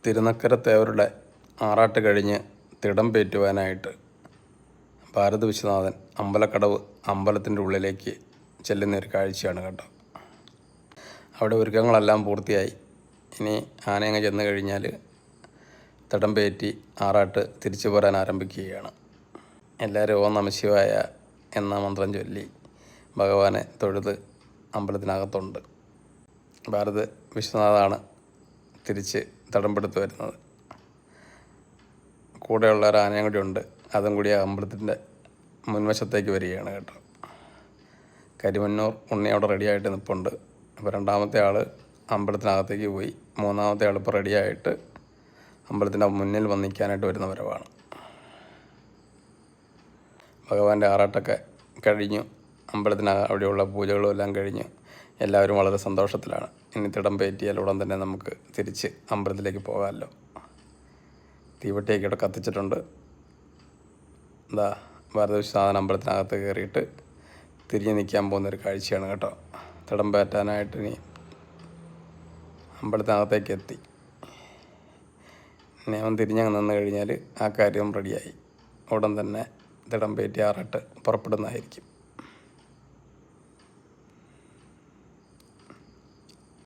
തിരുനക്കരത്തേവരുടെ ആറാട്ട് കഴിഞ്ഞ് തിടം പേറ്റുവാനായിട്ട് ഭാരത വിശ്വനാഥൻ അമ്പലക്കടവ് അമ്പലത്തിൻ്റെ ഉള്ളിലേക്ക് ചെല്ലുന്നൊരു കാഴ്ചയാണ് കേട്ടോ. അവിടെ ഒരുക്കങ്ങളെല്ലാം പൂർത്തിയായി. ഇനി ആനയങ്ങ് ചെന്ന് കഴിഞ്ഞാൽ തിടം പേറ്റി ആറാട്ട് തിരിച്ചു പോരാൻ ആരംഭിക്കുകയാണ്. എല്ലാവരും ഓം നമഃശിവായ എന്ന മന്ത്രം ചൊല്ലി ഭഗവാനെ തൊഴുത് അമ്പലത്തിനകത്തുണ്ട്. ഭാരത വിശ്വനാഥാണ് തിരിച്ച് തടംപെടുത്ത് വരുന്നത്. കൂടെയുള്ള ഒരു ആനയും കൂടി ഉണ്ട്. അതും കൂടി ആ അമ്പലത്തിൻ്റെ മുൻവശത്തേക്ക് വരികയാണ് കേട്ടോ. കരിമന്നൂർ ഉണ്ണി അവിടെ റെഡിയായിട്ട് നിൽപ്പുണ്ട്. അപ്പോൾ രണ്ടാമത്തെ ആൾ അമ്പലത്തിനകത്തേക്ക് പോയി. മൂന്നാമത്തെ ആൾ ഇപ്പോൾ റെഡിയായിട്ട് അമ്പലത്തിൻ്റെ മുന്നിൽ വന്ന് നിൽക്കാനായിട്ട് വരുന്ന വരവാണ്. ഭഗവാന്റെ ആറാട്ടൊക്കെ കഴിഞ്ഞു. അവിടെയുള്ള പൂജകളും എല്ലാം കഴിഞ്ഞു. എല്ലാവരും വളരെ സന്തോഷത്തിലാണ്. ഇനി തിടം പേറ്റിയാൽ ഉടൻ തന്നെ നമുക്ക് തിരിച്ച് അമ്പലത്തിലേക്ക് പോകാമല്ലോ. തീവട്ടിയൊക്കെ ഇവിടെ കത്തിച്ചിട്ടുണ്ട്. എന്താ ഭാരത വിശ്വനാഥൻ അമ്പലത്തിനകത്ത് കയറിയിട്ട് തിരിഞ്ഞ് നിൽക്കാൻ പോകുന്നൊരു കാഴ്ചയാണ് കേട്ടോ. തിടം പേറ്റാനായിട്ട് ഇനി അമ്പലത്തിനകത്തേക്ക് എത്തി. ഇനി അവൻ തിരിഞ്ഞങ്ങ് നിന്ന് കഴിഞ്ഞാൽ ആ കാര്യം റെഡിയായി. ഉടൻ തന്നെ തിടം പേറ്റി ആറാട്ട് പുറപ്പെടുന്നതായിരിക്കും.